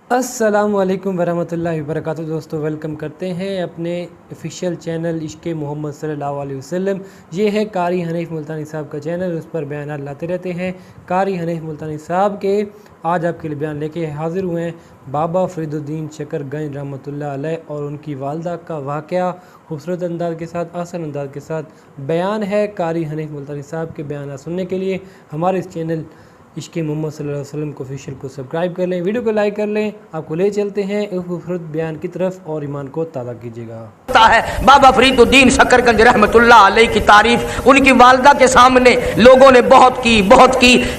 السلام علیکم ورحمۃ اللہ وبرکاتہ دوستو، ویلکم کرتے ہیں اپنے آفیشیل چینل عشق محمد صلی اللہ علیہ وسلم۔ یہ ہے قاری حنیف ملتانی صاحب کا چینل، اس پر بیانات لاتے رہتے ہیں۔ قاری حنیف ملتانی صاحب کے آج آپ کے لیے بیان لے کے حاضر ہوئے ہیں بابا فرید الدین شکر گنج رحمۃ اللہ علیہ اور ان کی والدہ کا واقعہ خوبصورت انداز کے ساتھ، آسان انداز کے ساتھ بیان ہے۔ قاری حنیف ملتانی صاحب کے بیانات سننے کے لیے ہمارے اس چینل عشق محمد صلی اللہ علیہ وسلم کو آفیشیل کو سبسکرائب کر لیں، ویڈیو کو لائک کر لیں۔ آپ کو لے چلتے ہیں اس خوبصورت بیان کی طرف اور ایمان کو تازہ کیجیے گا۔ بابا فرید الدین شکر گنج رحمت اللہ علیہ کی تعریف ان کی والدہ کے سامنے لوگوں نے بہت کی،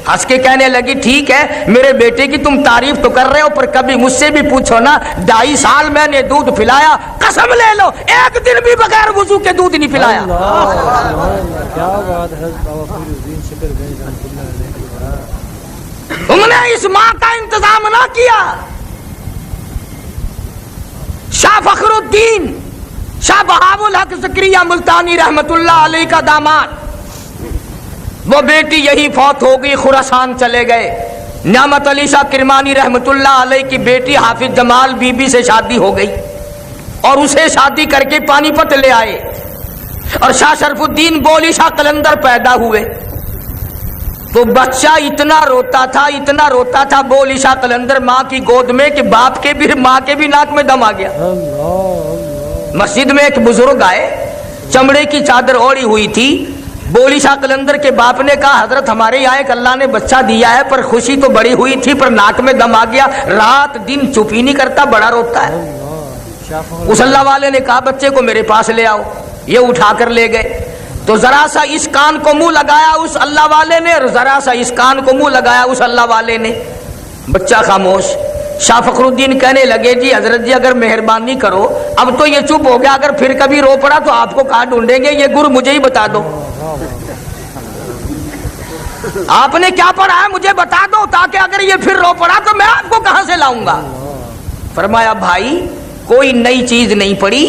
ہنس کے کہنے لگی ٹھیک ہے میرے بیٹے کی تم تعریف تو کر رہے ہو، پر کبھی مجھ سے بھی پوچھو نا، 2.5 سال میں نے دودھ پلایا، قسم لے لو ایک دن بھی بغیر وضو کے دودھ نہیں پلایا۔ کیا بات ہے بابا فرید الدین شکر گنج رحمۃ اللہ علیہ۔ تم نے اس ماں کا انتظام نہ کیا۔ شاہ فخر الدین شاہ بہاء الحق زکریا ملتانی رحمت اللہ علیہ کا داماد، وہ بیٹی یہی فوت ہو گئی، خراسان چلے گئے۔ نعمت علی شاہ کرمانی رحمت اللہ علیہ کی بیٹی حافظ جمال بی بی سے شادی ہو گئی اور اسے شادی کر کے پانی پت لے آئے، اور شاہ شرف الدین بولی شاہ قلندر پیدا ہوئے تو بچہ اتنا روتا تھا بولی شاہ قلندر ماں کی گود میں کہ باپ کے بھی ماں کے بھی ناک میں دم آ گیا۔ مسجد میں ایک بزرگ آئے، چمڑے کی چادر اوڑی ہوئی تھی۔ بولی شاہ قلندر کے باپ نے کہا حضرت ہمارے یہاں ایک اللہ نے بچہ دیا ہے، پر خوشی تو بڑی ہوئی تھی پر ناک میں دم آ گیا، رات دن چپ ہی نہیں کرتا، بڑا روتا ہے۔ اس اللہ والے نے کہا بچے کو میرے پاس لے آؤ، یہ اٹھا کر لے گئے تو ذرا سا اس کان کو منہ لگایا اس اللہ والے نے، اور ذرا سا اس کان کو منہ لگایا اس اللہ والے نے، بچہ خاموش۔ شاہ فخر الدین کہنے لگے جی حضرت جی اگر مہربانی کرو، اب تو یہ چپ ہو گیا، اگر پھر کبھی رو پڑا تو آپ کو کہاں ڈھونڈیں گے، یہ گر مجھے ہی بتا دو، آپ نے کیا پڑھا ہے مجھے بتا دو، تاکہ اگر یہ پھر رو پڑا تو میں آپ کو کہاں سے لاؤں گا۔ فرمایا بھائی کوئی نئی چیز نہیں پڑھی،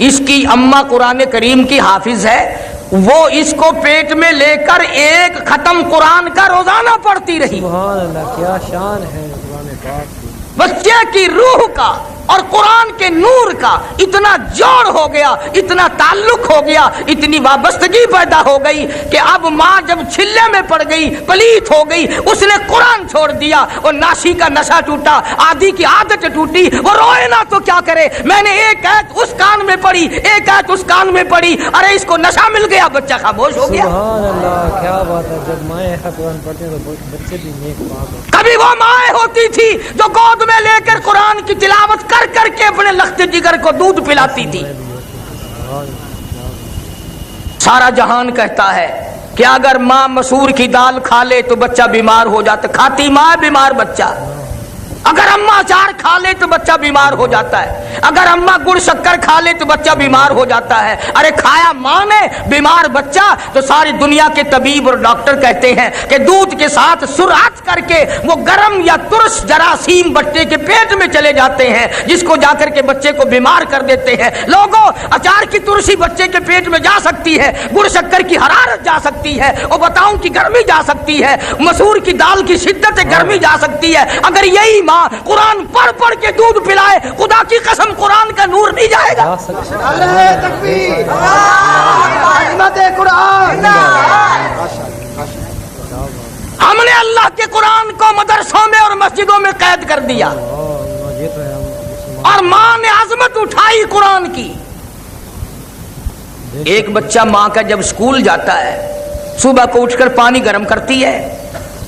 اس کی اماں قرآن کریم کی حافظ ہے، وہ اس کو پیٹ میں لے کر ایک ختم قرآن کا روزانہ پڑھتی رہی۔ سبحان اللہ، کیا شان ہے قرآن پاک کی۔ بچے کی روح کا اور قرآن کے نور کا اتنا جوڑ ہو گیا، اتنا تعلق ہو گیا، اتنی وابستگی پیدا ہو گئی کہ اب ماں جب چھلے میں پڑ گئی، پلیت ہو گئی، اس نے قرآن چھوڑ دیا، اور ناشی کا نشہ ٹوٹا، آدھی کی عادت ٹوٹی، وہ روئے نہ تو کیا کرے، میں نے ایک آیت اس کان میں پڑھی، ایک آیت اس کان میں پڑھی، ارے اس کو نشہ مل گیا، بچہ خاموش ہو گیا۔ سبحان اللہ، کیا بات ہے، جب مائیں قرآن پڑھتے ہیں تو بچے بھی نیک پاک ہوتے ہیں۔ کبھی وہ مائیں ہوتی تھی جو گود میں لے کر قرآن کی تلاوت کر کر کے اپنے لخت جگر کو دودھ پلاتی تھی۔ سارا جہان کہتا ہے کہ اگر ماں مسور کی دال کھا لے تو بچہ بیمار ہو جاتا، کھاتی ماں بیمار بچہ، اگر اماں اچار کھا لے تو بچہ بیمار ہو جاتا ہے، اگر اماں گڑ شکر کھا لے تو بچہ بیمار ہو جاتا ہے، ارے کھایا ماں نے بیمار بچہ، تو ساری دنیا کے طبیب اور ڈاکٹر کہتے ہیں کہ دودھ کے ساتھ سرعت کر کے وہ گرم یا ترش جراثیم بچے کے پیٹ میں چلے جاتے ہیں، جس کو جا کر کے بچے کو بیمار کر دیتے ہیں۔ لوگوں اچار کی ترشی بچے کے پیٹ میں جا سکتی ہے، گڑ شکر کی حرارت جا سکتی ہے، اور بتاؤں کی گرمی جا سکتی ہے، مسور کی دال کی شدت گرمی جا سکتی ہے، اگر یہی ماں قرآن پڑھ پڑھ کے دودھ پلائے، خدا کی قسم قرآن کا نور نہیں جائے گا۔ نعرہ تکبیر، عظمت قرآن۔ ہم نے اللہ کے قرآن کو مدرسوں میں اور مسجدوں میں قید کر دیا، اور ماں نے عظمت اٹھائی قرآن کی۔ ایک بچہ ماں کا جب اسکول جاتا ہے، صبح کو اٹھ کر پانی گرم کرتی ہے،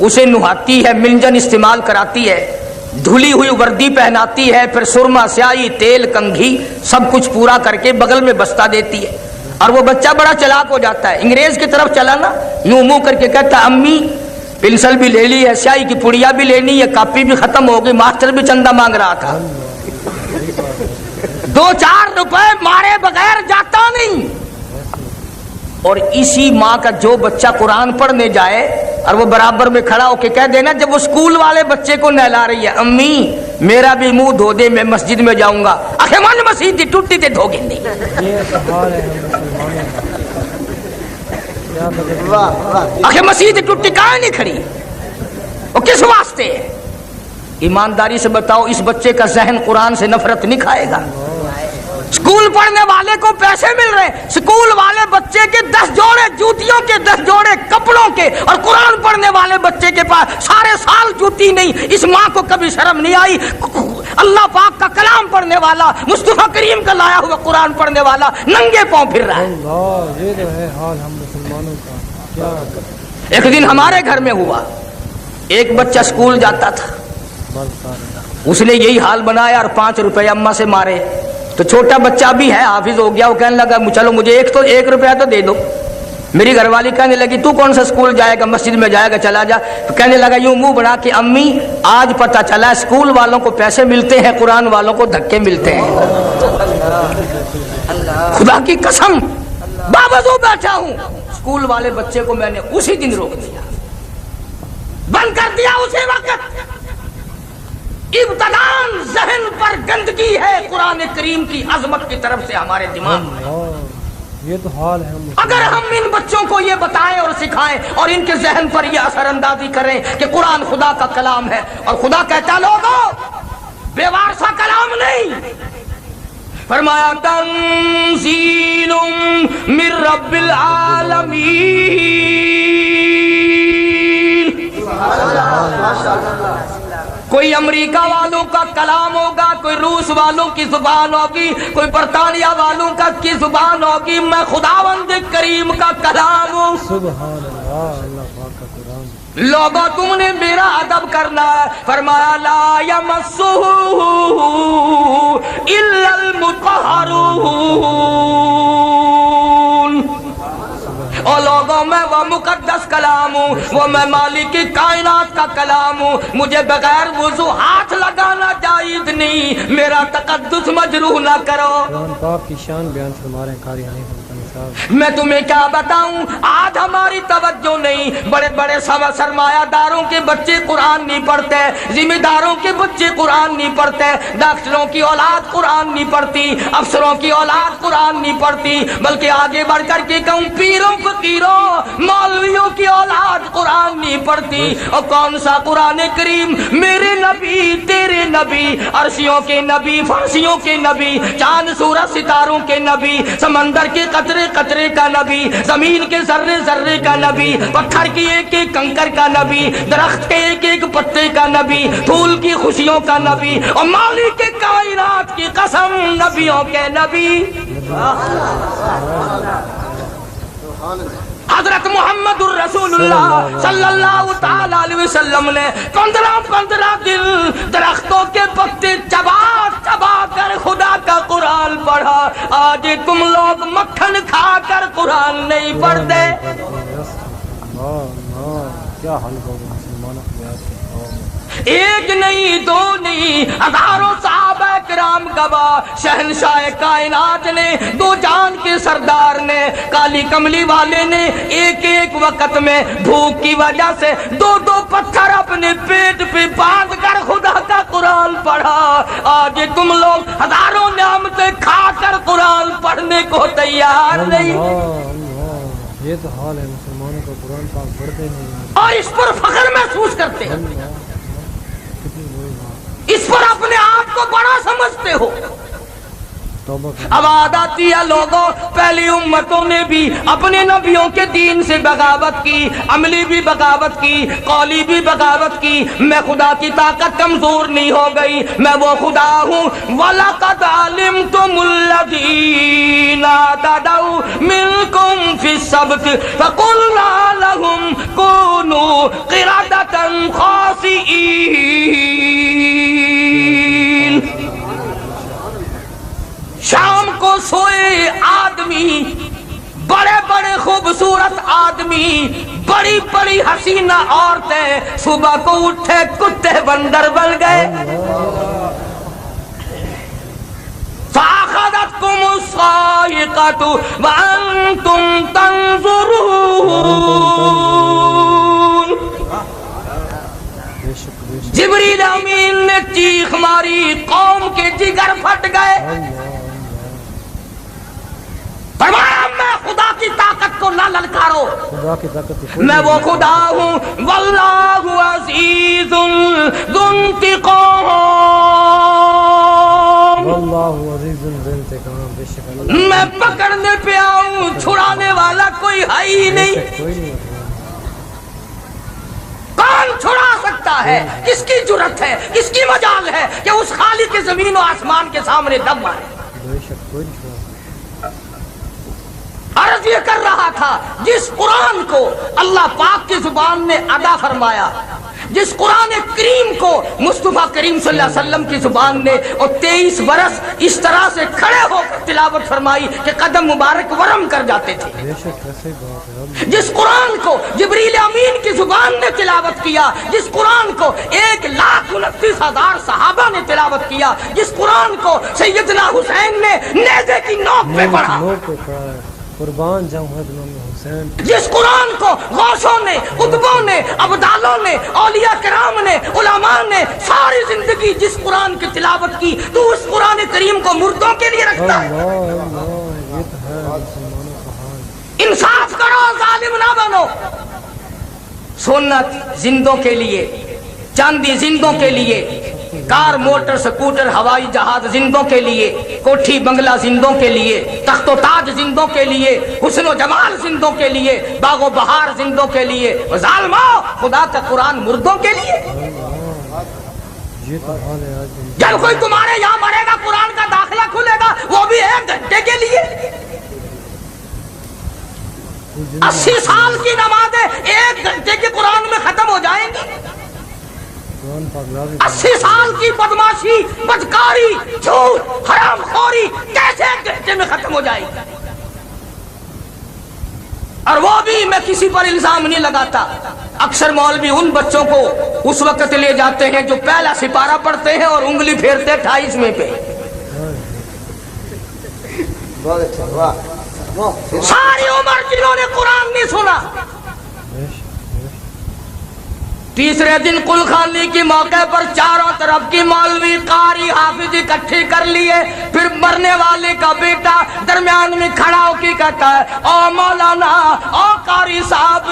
اسے نہاتی ہے، منجن استعمال کراتی ہے، دھلی ہوئی وردی پہناتی ہے، پھر سرما سیاہی تیل کنگھی سب کچھ پورا کر کے بغل میں بستہ دیتی ہے، اور وہ بچہ بڑا چلاک ہو جاتا ہے، انگریز کی طرف چلا نا، یوں منہ کر کے کہتا ہے امی پنسل بھی لے لی ہے، سیاہی کی پڑیا بھی لینی ہے، کاپی بھی ختم ہو گئی، ماسٹر بھی چندہ مانگ رہا تھا، 2-4 روپے مارے بغیر جاتا نہیں۔ اور اسی ماں کا جو بچہ قرآن پڑھنے جائے اور وہ برابر میں کھڑا ہو کے کہہ دینا، جب وہ اسکول والے بچے کو نہلا رہی ہے امی میرا بھی منہ دھو دے میں مسجد میں جاؤں گا، آخر من مسجد ٹوٹی تے دھو گی نہیں۔ آخر مسجد ٹوٹی کہاں نہیں کھڑی، وہ کس واسطے ہے؟ ईमानदारी से बताओ, इस बच्चे का जहन कुरान से नफरत नहीं खाएगा? स्कूल पढ़ने वाले को पैसे मिल रहे, स्कूल वाले बच्चे के 10 जोड़े जूतियों के, 10 जोड़े कपड़ों के, और कुरान पढ़ने वाले बच्चे के पास सारे साल जूती नहीं। इस माँ को कभी शर्म नहीं आई? अल्लाह पाक का कलाम पढ़ने वाला, मुस्तफा करीम का लाया हुआ कुरान पढ़ने वाला नंगे पांव फिर रहा है। ये तो है हाल हम मुसलमानों का। क्या एक दिन हमारे घर में हुआ, एक बच्चा स्कूल जाता था, उसने यही हाल बनाया और 5 रुपए अम्मा से मारे। तो छोटा बच्चा भी है, हाफिज हो गया, वो कहने लगा चलो मुझे 1 रुपया तो दे दो। मेरी घरवाली कहने लगी तू कौन सा स्कूल जाएगा, मस्जिद में जाएगा, चला जा। तो कहने लगा यूं मुंह बना के, अम्मी आज पता चला स्कूल वालों को पैसे मिलते हैं, कुरान वालों को धक्के मिलते हैं। खुदा की कसम बावजूद बैठा हूं, स्कूल वाले बच्चे को मैंने उसी दिन रोक दिया, बंद कर दिया उसी वक्त। इब्तदान जहन पर गंदगी है कुरान करीम की अजमत की तरफ से हमारे दिमाग में। ये तो हाल है हम। अगर हम इन बच्चों को ये बताएं और सिखाएं और इनके जहन पर ये असरअंदाजी करें कि कुरान खुदा का कलाम है, और खुदा कहता लोगों बेवारसा कलाम नहीं, फरमाया तंज़ीलुम मिर रब्बिल आलमीन। कोई अमेरिका वालों का कलाम होगा, कोई रूस वालों की जुबान होगी, कोई बरतानिया वालों की जुबान होगी, मैं खुदावंद करीम का कलाम हूँ। सुभान अल्लाह, अल्लाह पाक का कुरान। लोगों तुमने मेरा अदब करना है, फरमाया ला यमस्सुहु इल्लल मुतहहरून। और लोगों में वो मुकद्दस कलाम हूँ, वो मैं मालिक की कायनात का कलाम हूँ, मुझे बगैर वुज़ू हाथ लगाना जायज़ नहीं, मेरा तकद्दुस मजरूह ना करो। कुरान पाक की शान बयान फरमा रहे हैं कारी हनीफ मुल्तानी साहब। मैं तुम्हें क्या बताऊं, आज हमारी तवज्जो नहीं, बड़े बड़े सरमायादारों के बच्चे कुरान नहीं पढ़ते, जिम्मेदारों के बच्चे कुरान नहीं पढ़ते, डॉक्टरों की औलाद कुरान नहीं पढ़ती, अफसरों की औलाद कुरान नहीं पढ़ती, बल्कि आगे बढ़ कर के कहूं पीरों फकीरों मौलवियों की औलाद कुरान नहीं पढ़ती। और कौन सा कुरान करीम, मेरे नबी तेरे नबी, अर्शियों के नबी, फांसियों के नबी, चांद सूरज सितारों के नबी, समंदर के कतरे कतरे का नबी, जमीन के जर्रे जर्रे का नबी, पत्थर की एक एक कंकर का नबी, दरख्त के एक एक पत्ते का नबी, फूल की खुशियों का नबी, और मालिक के कायनात की कसम नबियों के नबी हजरत मोहम्मदुर रसूलुल्लाह सल्लल्लाहु ताला अलैहि वसल्लम ने 15 दिन दरख्तों के पत्ते चबा चबा कर खुदा का कुरान पढ़ा। आज तुम लोग मक्खन खाकर कुरान नहीं पढ़ते। क्या हाल होगा मुसलमानों का। एक नहीं दो नहीं हजारों सहाबा किराम गवाह, शहंशाह कायनात ने, दो जान के सरदार ने, काली कमली वाले ने एक एक वक्त में भूख की वजह से 2-2 पत्थर अपने पेट पे बांध कर खुदा का कुरान पढ़ा। आज तुम लोग हजारों नियामतें खाकर कुरान पढ़ने को तैयार नहीं। ये तो हाल है मुसलमानों का, कुरान पाक पढ़ते नहीं और इस पर फख्र महसूस करते हैं, इस पर अपने आप को बड़ा समझते हो। अब आती है लोगों, पहली उम्मतों ने भी अपने नबियों के दीन से बगावत की, अमली भी बगावत की, कौली भी बगावत की। मैं खुदा की ताकत कमजोर नहीं हो गई, मैं वो खुदा हूँ। वलक़द अलिमतुमुल्लज़ीना तदऊ मिनकुम फ़िस्सब्त फ़क़ुलना लहुम कूनू क़िरदतन ख़ासिईन। शाम को सोए आदमी, बड़े बड़े खूबसूरत आदमी, बड़ी बड़ी हसीना औरतें, सुबह को उठे कुत्ते बंदर बन गए। फ़अख़ज़तकुमुस्साइक़तु वअन्तुम तंज़ुरून। जिब्रील अमीन ने चीख मारी, कौम के जिगर फट गए। फरमाया मैं खुदा की ताकत को को ना ललकारो। खुदा की ताकत मैं वो खुदा हूँ वल्लाहु अज़ीज़ुल ज़ुंतिक़ाम। वल्लाहु अज़ीज़ुन ज़ुंतिक़ाम। बेशक अल्लाह मैं पकड़ने पे आऊँ, छुड़ाने वाला कोई है ही नहीं। कोई नहीं है। कौन छुड़ा सकता है? किसकी जुर्रत है, किसकी मजाल है कि उस खालिक के जमीन और आसमान के सामने दम मारे? बेशक कोई नहीं छुड़ा सकता। अर्ज ये कर रहा था, जिस कुरान को अल्लाह पाक की जुबान ने अदा फरमाया, जिस कुरान करीम को मुस्तफा करीम सल्लल्लाहु अलैहि वसल्लम की जुबान ने और 23 बरस इस तरह से खड़े होकर तिलावत फरमाई कि कदम मुबारक वरम कर जाते थे। बेशक ऐसे ही बात है। जिस कुरान को जिब्रील अमीन की जुबान ने तिलावत किया, जिस कुरान को 1,29,000 सहाबा ने तिलावत किया, जिस कुरान को सैयदना हुसैन ने नेज़े की नोक पे पढ़ा, कुर्बान जाऊं हज़रत हुसैन। जिस कुरान को गौसों ने, कुतुबों ने, अब्दालों ने, औलिया किराम ने, उलमा ने सारी जिंदगी जिस कुरान की तिलावत की, तो उस कुरान करीम को मुर्दों के लिए रखता है। अल्लाह अल्लाह, ये तो है मुसलमानों का हाल। इंसाफ करो, जालिम ना बनो। सोना जिंदों के लिए, चांदी जिंदों के लिए, कार मोटर स्कूटर हवाई जहाज जिंदों के लिए, कोठी बंगला जिंदों के लिए, तख्तो ताज जिंदों के लिए, हुस्न जमाल जिंदों के लिए, बागो बहार जिंदों के लिए, जालिमो खुदा का कुरान मुर्दों के लिए। ये तो हाल है आज। जब कोई तुम्हारे यहाँ मरेगा, कुरान का दाखिला खुलेगा, वो भी 1 घंटे के लिए। 80 साल की नमाजें 1 घंटे के कुरान में खत्म हो जाएंगी। 80 साल की बदमाशी, बदकारी, झूठ, हरामखोरी कैसे 1 घंटे में खत्म हो जाएगी? और वो भी मैं किसी पर इल्जाम नहीं लगाता। अक्सर मौलवी उन बच्चों को उस वक्त ले जाते हैं जो पहला सिपारा पढ़ते हैं और उंगली फेरते 28वें पे। सारी उम्र जिन्होंने कुरान नहीं सुना, तीसरे दिन कुलखानी के मौके पर चारों तरफ की मौलवी कारी हाफिज इकट्ठी कर लिए। फिर मरने वाले का बेटा दरमियान में खड़ा होकर कहता है, ओ मौलाना, ओ कारी साहब,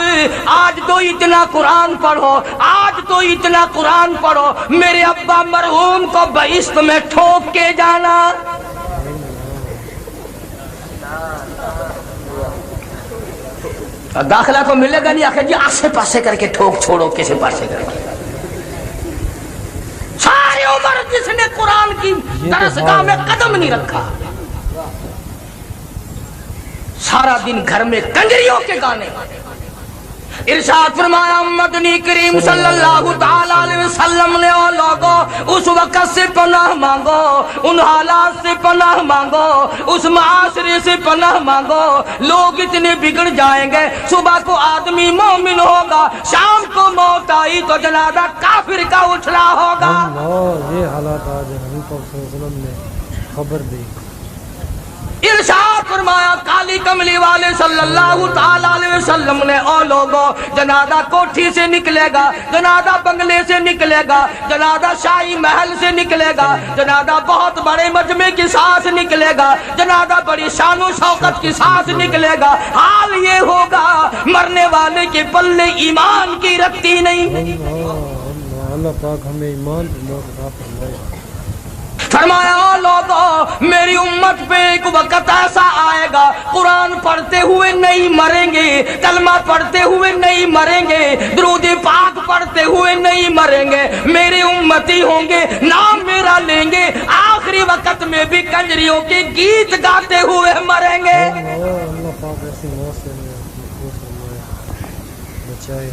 आज तो इतना कुरान पढ़ो, आज तो इतना कुरान पढ़ो, मेरे अब्बा मरहूम को बहिश्त में ठोक के जाना। दाखिला तो मिलेगा नहीं, आखिर जी आसे पासे करके ठोक छोड़ो, किसी पासे करके। सारी उम्र जिसने कुरान की दरसगाह में कदम नहीं रखा, सारा दिन घर में कंजरियों के गाने। इरशाद फरमाया मदनी करीम सल्लल्लाहु ताला अलैहि वसल्लम ने, ओ लोगों, उस वक्त से पनाह मांगो, उन हालात से पनाह मांगो, उस माशरे से पनाह मांगो। लोग इतने बिगड़ जाएंगे, सुबह को आदमी मोमिन होगा, शाम को मौत आई तो जनाजा काफिर का उठला होगा। ये हालात आज हज़रत सल्लल्लाहु ने खबर दी। इरशाद फरमाया काली कमली वाले सल्लल्लाहु ताला अलैहि वसल्लम ने, ओ लोगों, जनाजा कोठी से निकलेगा, जनाजा बंगले से निकलेगा, जनाजा शाही महल से निकलेगा, जनाजा बहुत बड़े मजमे के साथ निकलेगा, जनाजा बड़ी शानो शौकत के साथ निकलेगा। हाल ये होगा, मरने वाले के पल्ले ईमान की रत्ती नहीं। अल्लाह पाक हमें ईमान की मौत अता फरमाए। फरमाया, ओ लोगों, मेरी उम्मत पे एक वक्त ऐसा आएगा, कुरान पढ़ते हुए नहीं मरेंगे, कलमा पढ़ते हुए नहीं मरेंगे, दुरूद पाक पढ़ते हुए नहीं मरेंगे, मेरे उम्मती होंगे, नाम मेरा लेंगे, आखिरी वक्त में भी कंजरियों के गीत गाते हुए मरेंगे। अल्लाह पाक ऐसी मौत से बचाए।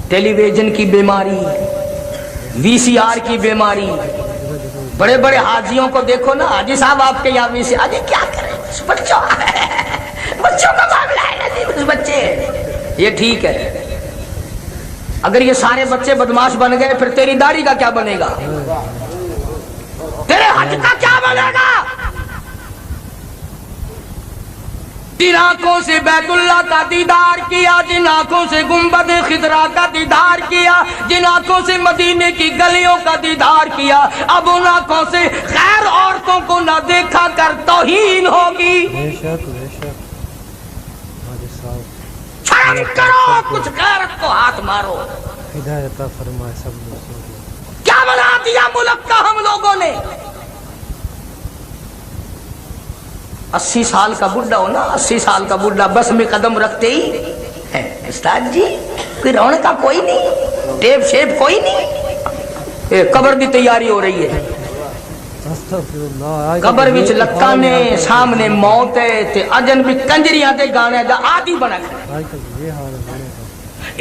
टेलीविजन की बीमारी, VCR की बीमारी, बड़े बड़े हाजियों को देखो ना, हाजी साहब आपके यहाँ भी से आगे क्या करें, बच्चों का मामला है ना जी, बच्चे। ये ठीक है, अगर ये सारे बच्चे बदमाश बन गए फिर तेरी दाढ़ी का क्या बनेगा, तेरे हज का क्या बनेगा। जिन आंखों से बैतुल्लाह का दीदार किया, जिन आंखों से गुंबद खिदरा का दीदार किया, जिन आंखों से मदीने की गलियों का दीदार किया, अब उन आंखों से गैर औरतों को न देखा कर तौहीन होगी। बेशक बेशक। شرم کرو, کچھ غیرت کو ہاتھ مارو. ہدایت عطا فرمائے سب لوگوں کو. کیا بنا دیا ملک کا ہم لوگوں نے. 80 سال کا بڈھا ہو نا, 80 سال کا بڈھا بس میں قدم رکھتے ہی استاد جی کوئی رونق کا کوئی نہیں, ٹیپ شیپ کوئی نہیں, قبر کی تیاری ہو رہی ہے. قبر وچ لکاں نے سامنے موت ہے تے اجن بھی کنجریاں تے گانے دا عادی بنا کھڑے.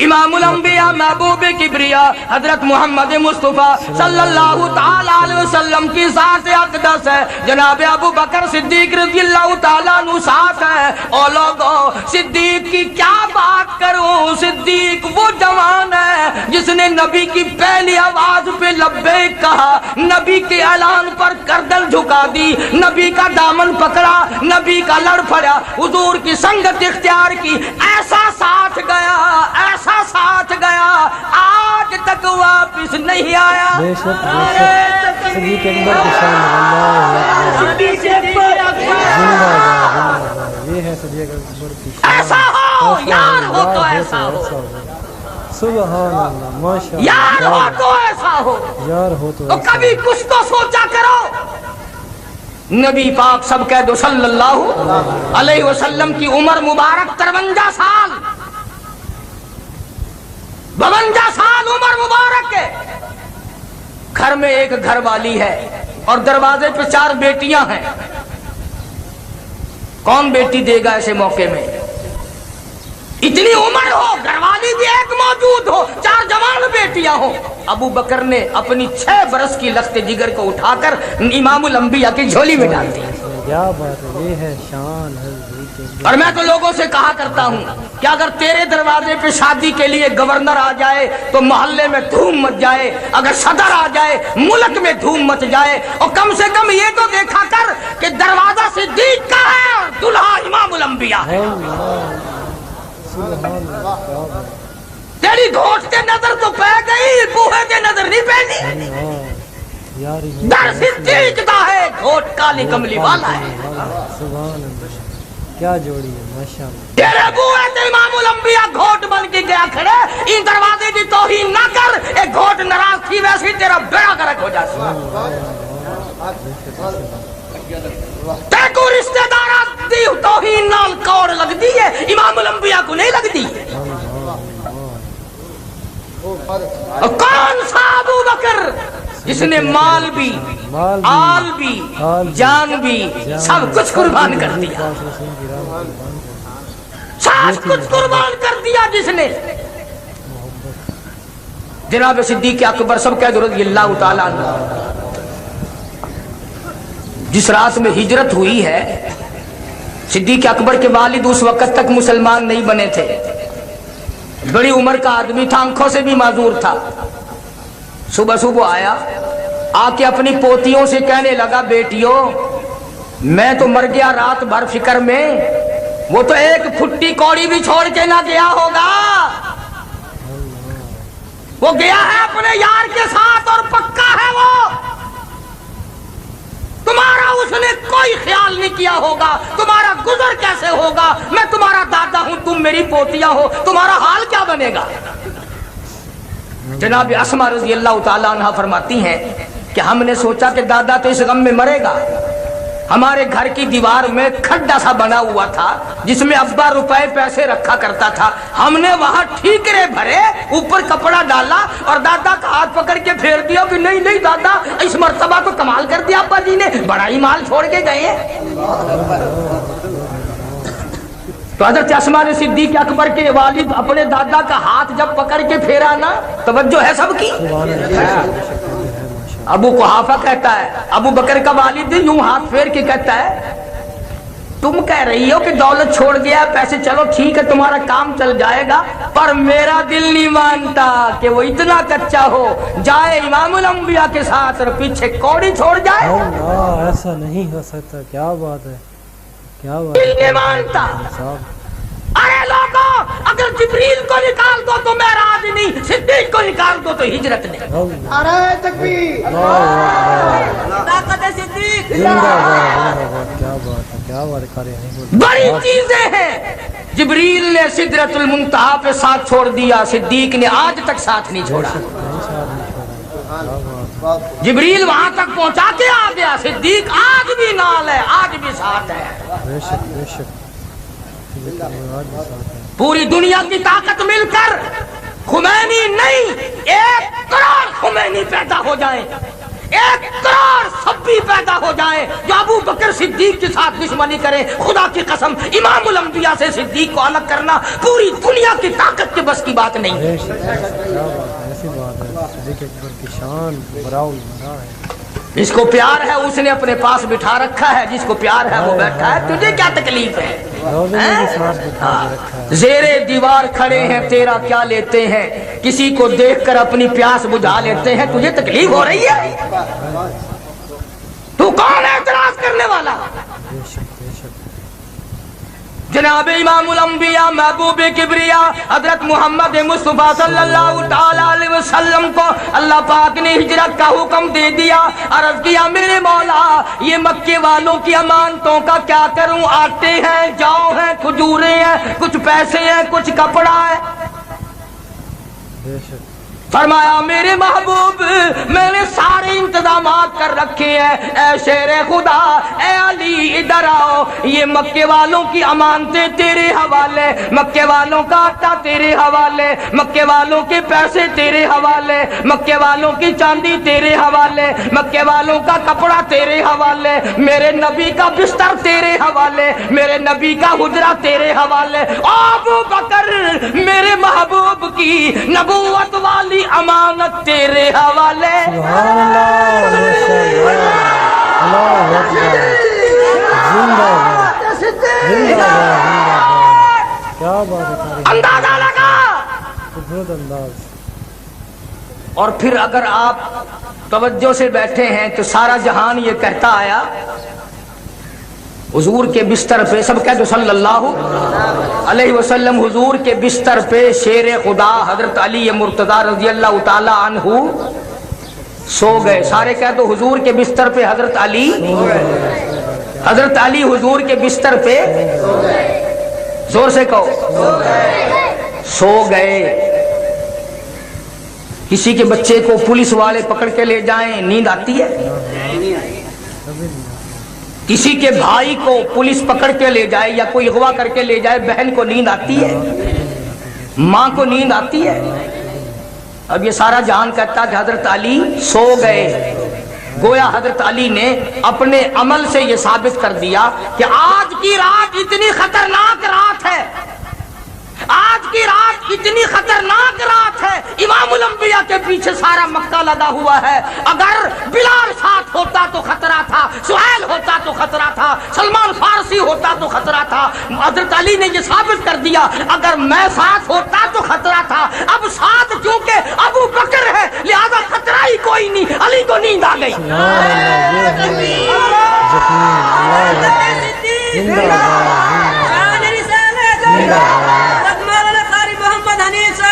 امام الانبیاء محبوب کبریا حضرت محمد مصطفیٰ صلی اللہ تعالی علیہ وسلم کی ذات اقدس ہے. جناب ابو بکر صدیق رضی اللہ تعالیٰ عنہ ساتھ ہے. او لوگو صدیق کی کیا بات کروں, صدیق وہ جوان ہے جس نے نبی کی پہلی آواز پہ لبیک کہا, نبی کے اعلان پر گردن جھکا دی, نبی کا دامن پکڑا, نبی کا لڑ پڑا, حضور کی سنگت اختیار کی, ایسا ساتھ گیا, ایسا ساتھ گیا, آج تک واپس نہیں آیا. بے شک صدیق اکبر کی شان. یہ ہے صدیق اکبر کی شان. ایسا ہو یار, ہو تو ایسا ہو. سبحان اللہ, ماشاء یار ہو تو ایسا ہو. یار ہو تو تو کبھی کچھ تو سوچا کرو. نبی پاک سب کہہ دو صلی اللہ علیہ وسلم کی عمر مبارک 53 سال, 52 سال عمر مبارک ہے. گھر میں ایک گھر والی ہے اور دروازے پہ 4 بیٹیاں ہیں. کون بیٹی دے گا ایسے موقع میں؟ اتنی عمر ہو, گھر والی بھی ایک موجود ہو, 4 جوان بیٹیاں ہوں. ابو بکر نے اپنی 6 برس کی لخت جگر کو اٹھا کر امام الانبیاء کی جھولی میں ڈال دیا. کیا بات ہے, یہ ہے شان. اور میں تو لوگوں سے کہا کرتا ہوں کہ اگر تیرے دروازے پہ شادی کے لیے گورنر آ جائے تو محلے میں دھوم مچ جائے, اگر صدر آ جائے ملک میں دھوم مچ جائے, اور کم سے کم یہ تو دیکھا کر کہ دروازہ صدیق کا ہے اور دلہا امام الانبیاء ہے. تیری گھوٹ کے نظر تو پہ گئی, بوہے کے نظر نہیں پہنی. در صدیق دا ہے, گھوٹ کالی کملی والا ہے. سبحان اللہ, کیا جوڑی ہے ماشاءاللہ. تیرے بوئے تے امام الانبیاء گھوٹ بن کے گیا کھڑے, ان دروازے کی توہین نہ کر, ایک گھوٹ ناراض تھی ویسے تیرا بیڑا گرک ہو جاتا. تے کو رشتہ دارہ دی توہین نال کوڑ لگ دی ہے, امام الانبیاء کو نہیں لگ دی. کون سا ابو بکر جس نے مال بھی, آل بھی, جان بھی, سب کچھ قربان کر دیا, سب کچھ قربان کر دیا جس نے. جناب صدیق اکبر سب کہہ دو رضی اللہ تعالیٰ عنہ. جس رات میں ہجرت ہوئی ہے, صدیق اکبر کے والد اس وقت تک مسلمان نہیں بنے تھے, بڑی عمر کا آدمی تھا, آنکھوں سے بھی معذور تھا. صبح صبح آیا, آ کے اپنی پوتیوں سے کہنے لگا, بیٹیوں میں تو مر گیا رات بھر فکر میں, وہ تو ایک پھٹی کوڑی بھی چھوڑ کے نہ گیا ہوگا, وہ گیا ہے اپنے یار کے ساتھ اور پکا ہے وہ. تمہارا اس نے کوئی خیال نہیں کیا ہوگا, تمہارا گزر کیسے ہوگا, میں تمہارا دادا ہوں, تم میری پوتیاں ہو, تمہارا حال کیا بنے گا. جناب اسما رضی اللہ تعالیٰ عنہ فرماتی ہیں کہ ہم نے سوچا کہ دادا تو اس غم میں مرے گا. ہمارے گھر کی دیوار میں کھڈا سا بنا ہوا تھا جس میں ابا روپے پیسے رکھا کرتا تھا, ہم نے وہاں ٹھیکرے بھرے, اوپر کپڑا ڈالا اور دادا کا ہاتھ پکڑ کے پھیر دیا کہ نہیں نہیں دادا, اس مرتبہ تو کمال کر دیا ابا جی نے, بڑا ہی مال چھوڑ کے گئے ہیں. تو حضرت اسما صدیق اکبر کے والد اپنے دادا کا ہاتھ جب پکڑ کے پھیرا نا, توجہ ہے سب کی. ابو قحافہ کہتا ہے, ابو بکر کا والد یوں ہاتھ پھیر کے کہتا ہے, تم کہہ رہی ہو کہ دولت چھوڑ گیا, پیسے چلو ٹھیک ہے تمہارا کام چل جائے گا, پر میرا دل نہیں مانتا کہ وہ اتنا کچا ہو جائے امام الانبیاء کے ساتھ اور پیچھے کوڑی چھوڑ جائے. ایسا نہیں ہو سکتا. کیا بات ہے, کیا بات دل نہیں مانتا. ارے لوگوں, اگر جبریل کو نکال دو تو معراج نہیں, صدیق کو نکال دو تو ہجرت نہیں. ارے تکبیر, طاقت صدیق. کیا بات ہے, کیا بات ہے. بڑی چیزیں ہیں जिब्रील ने सिदरतुल मुंतहा पे साथ छोड़ दिया, सिद्दीक ने आज तक साथ नहीं छोड़ा। जिब्रील वहां तक पहुंचा के आ गया, सिद्दीक आज भी नाल है, आज भी साथ है। पूरी दुनिया की ताकत मिलकर खुमैनी नहीं, 1 करोड़ खुमैनी पैदा हो जाए, 1 करोड़ सब्बी पैदा हो जाए जो अबू बकर सिद्दीक के साथ दुश्मनी करे, खुदा की कसम इमामुल अंबिया से सिद्दीक को अलग करना पूरी दुनिया की ताकत के बस की बात नहीं है। जिसको प्यार है उसने अपने पास बिठा रखा है, जिसको प्यार है वो बैठा है, तुझे क्या तकलीफ है? ज़ेरे दीवार खड़े हैं तेरा क्या लेते हैं, किसी को देखकर अपनी प्यास बुझा लेते हैं, तुझे तकलीफ हो रही है? तू कौन है इतराज करने वाला? जनाब इमामुल अंबिया महबूब किबरिया हजरत मोहम्मद मुस्तफा सल्लल्लाहु ताला अलैहि वसल्लम को अल्लाह पाक ने हिजरत का हुक्म दे दिया। अर्ज किया मेरे मौला ये मक्के वालों की अमानतों का क्या करूं, आटे हैं, जौ है, खजूरें हैं, कुछ पैसे हैं, कुछ कपड़ा है। फरमाया मेरे महबूब मैंने सारे इंतजामात कर रखे हैं, ऐ शेरे खुदा, ऐ अली इधर आओ, ये मक्के वालों की अमानतें तेरे हवाले, मक्के वालों का आटा तेरे हवाले, मक्के वालों के पैसे तेरे हवाले, मक्के वालों की चांदी तेरे हवाले, मक्के वालों का कपड़ा तेरे हवाले, मेरे नबी का बिस्तर तेरे हवाले, मेरे नबी का हुजरा तेरे हवाले। अबू बकर मेरे महबूब की नबूवत वाली अमानत तेरे हवाले। अंदाजा लगा। और फिर अगर आप तवज्जो से बैठे हैं तो सारा जहान ये कहता आया हुजूर के बिस्तर पे, सब कह दो सल्लल्लाहु अलैहि वसल्लम, हुजूर के बिस्तर पे शेर खुदा हजरत अली मुर्तजा रजी अल्लाह ताला अन्हु सो गए। सारे कह दो हुजूर के बिस्तर पे हजरत अली, हजरत अली हुजूर के बिस्तर पे, जोर से कहो, सो गए। किसी के बच्चे को पुलिस वाले पकड़ के ले जाएं, नींद आती है? किसी के भाई को पुलिस पकड़ के ले जाए या कोई अगवा करके ले जाए, बहन को नींद आती है? माँ को नींद आती है? अब ये सारा जहान कहता कि हजरत अली सो गए। गोया हजरत अली ने अपने अमल से ये साबित कर दिया कि आज की रात इतनी खतरनाक रात है, आज की रात इतनी खतरनाक रात है, इमामुल अंबिया के पीछे सारा मक्का लगा हुआ है। अगर बिलाल साथ होता तो खतरा था, सुहैल होता तो खतरा था, सलमान फारसी होता तो खतरा था। हजरत अली ने ये साबित कर दिया अगर मैं साथ होता तो खतरा था। अब साथ क्योंकि अबू बकर है लिहाजा खतरा ही कोई नहीं। अली को नींद आ गई।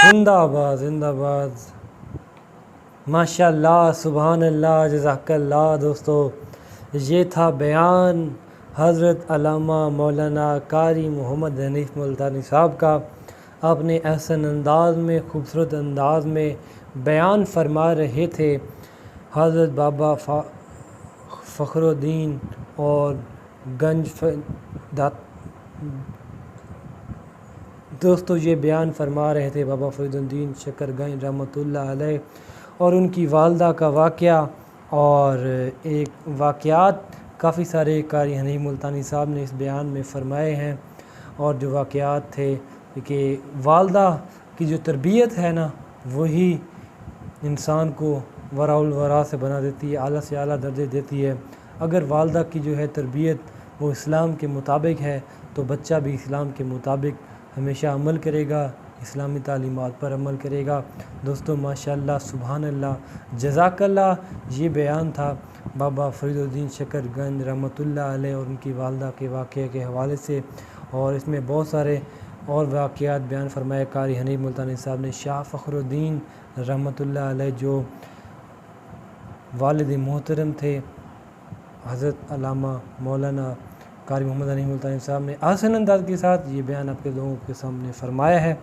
जिंदाबाद जिंदाबाद, माशाअल्लाह, सुभान अल्लाह, जज़ाकल्लाह। दोस्तों ये था बयान हज़रत अल्लामा मौलाना कारी मोहम्मद हनीफ मुल्तानी साहब का। अपने एहसन अंदाज में, खूबसूरत अंदाज में बयान फरमा रहे थे हज़रत बाबा फ़खरुद्दीन और दोस्तों ये बयान फरमा रहे थे बाबा फ़रीदुद्दीन शकरगंज रहमतुल्लाह अलैह और उनकी वालदा का वाक़या। और एक वाक़यात काफ़ी सारे कारी हनीफ मुल्तानी साहब ने इस बयान में फ़रमाए हैं। और जो वाक़यात थे कि वालदा की जो तरबियत है ना, वही इंसान को वराउल वरा से बना देती है, आला से आला दर्जे देती है। अगर वालदा की जो है तरबियत वो इस्लाम के मुताबिक है तो बच्चा भी इस्लाम के मुताबिक हमेशा अमल करेगा, इस्लामी तालीमात पर अमल करेगा। दोस्तों माशाअल्लाह, सुभान अल्लाह, जज़ाकल्लाह। ये बयान था बाबा फ़रीदुद्दीन शकरगंज रहमतुल्लाह अलैह और उनकी वालदा के वाक़े के हवाले से। और इसमें बहुत सारे और वाक़यात बयान फरमाए कारी हनीफ मुल्तानी साहब ने। शाह फ़खरुद्दीन रहमतुल्लाह अलैह जो वालिद मोहतरम थे हज़रत अल्लामा मौलाना قاری محمد حنیف ملتانی صاحب نے آسان انداز کے ساتھ یہ بیان آپ کے لوگوں کے سامنے فرمایا ہے۔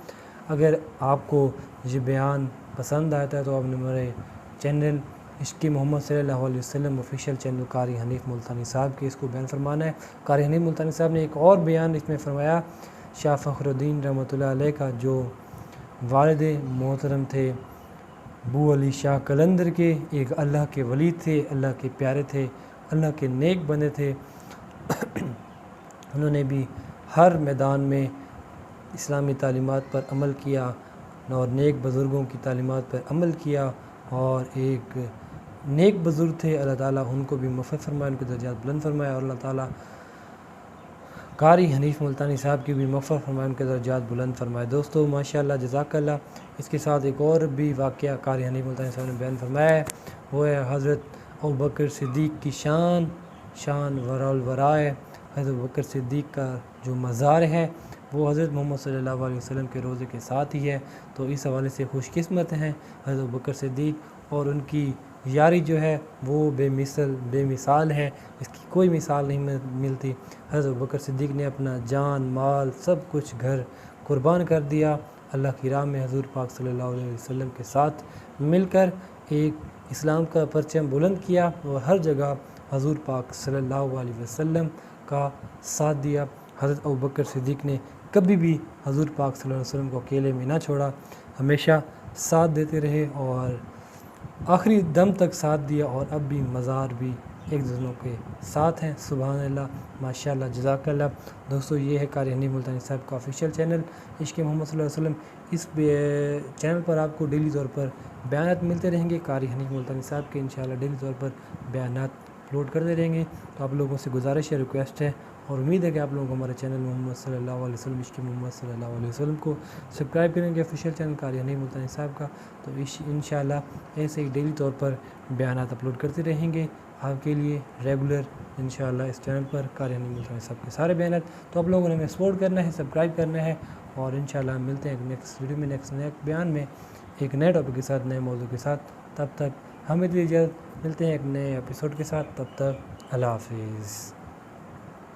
اگر آپ کو یہ بیان پسند آتا ہے تو آپ نے ہمارے چینل عشق محمد صلی اللہ علیہ وسلم آفیشیل چینل قاری حنیف ملتانی صاحب کے اس کو بیان فرمانا ہے۔ قاری حنیف ملتانی صاحب نے ایک اور بیان اس میں فرمایا شاہ فخر الدین رحمۃ اللہ علیہ کا، جو والد محترم تھے بو علی شاہ قلندر کے، ایک اللہ کے ولی تھے، اللہ کے پیارے تھے، اللہ کے نیک بندے تھے۔ انہوں نے بھی ہر میدان میں اسلامی تعلیمات پر عمل کیا اور نیک بزرگوں کی تعلیمات پر عمل کیا، اور ایک نیک بزرگ تھے۔ اللہ تعالیٰ ان کو بھی مغفرت فرمائے، ان کے درجات بلند فرمائے، اور اللہ تعالیٰ قاری حنیف ملتانی صاحب کی بھی مغفرت فرمائے، ان کے درجات بلند فرمائے۔ دوستو ماشاءاللہ جزاک اللہ۔ اس کے ساتھ ایک اور بھی واقعہ قاری حنیف ملتانی صاحب نے بیان فرمایا ہے، وہ ہے حضرت ابوبکر صدیق کی شان ورائے۔ حضرت ابوبکر صدیق کا جو مزار ہے وہ حضرت محمد صلی اللہ علیہ وسلم کے روضے کے ساتھ ہی ہے، تو اس حوالے سے خوش قسمت ہیں حضرت ابوبکر صدیق، اور ان کی یاری جو ہے وہ بے مثال ہے، اس کی کوئی مثال نہیں ملتی۔ حضرت ابوبکر صدیق نے اپنا جان مال سب کچھ گھر قربان کر دیا، اللہ کی راہ میں حضور پاک صلی اللہ علیہ وسلم کے ساتھ مل کر ایک اسلام کا پرچم بلند کیا، اور ہر جگہ حضور پاک صلی اللہ علیہ وسلم کا ساتھ دیا۔ حضرت ابوبکر صدیق نے کبھی بھی حضور پاک صلی اللہ علیہ وسلم کو اکیلے میں نہ چھوڑا، ہمیشہ ساتھ دیتے رہے اور آخری دم تک ساتھ دیا، اور اب بھی مزار بھی ایک دوسروں کے ساتھ ہیں۔ سبحان اللہ، ماشاءاللہ، جزاک اللہ۔ دوستو یہ ہے قاری حنیف ملتانی صاحب کا آفیشیل چینل عشق محمد صلی اللہ علیہ وسلم۔ اس چینل پر آپ کو ڈیلی طور پر بیانات ملتے رہیں گے، قاری حنیف ملتانی صاحب کے انشاءاللہ ڈیلی طور پر بیانات اپلوڈ کرتے رہیں گے۔ تو آپ لوگوں سے گزارش ہے، ریکویسٹ ہے، اور امید ہے کہ آپ لوگوں کو ہمارے چینل محمد صلی اللہ علیہ وسلم عشق محمد صلی اللہ علیہ وسلم کو سبسکرائب کریں گے، آفیشیل چینل قاری حنیف ملتانی صاحب کا۔ تو انشاءاللہ ایسے ہی ڈیلی طور پر بیانات اپلوڈ کرتے رہیں گے آپ کے لیے ریگولر انشاءاللہ اس چینل پر قاری حنیف ملتانی صاحب کے سارے بیانات۔ تو آپ لوگوں نے ہمیں سپورٹ کرنا ہے، سبسکرائب کرنا ہے، اور انشاءاللہ ملتے ہیں ایک نیکسٹ ویڈیو میں، نیکسٹ بیان میں، ایک نئے ٹاپک کے ساتھ، نئے موضوع کے ساتھ۔ تب تک ہمیں اجازت، ملتے ہیں ایک نئے ایپیسوڈ کے ساتھ، تب تک اللہ حافظ۔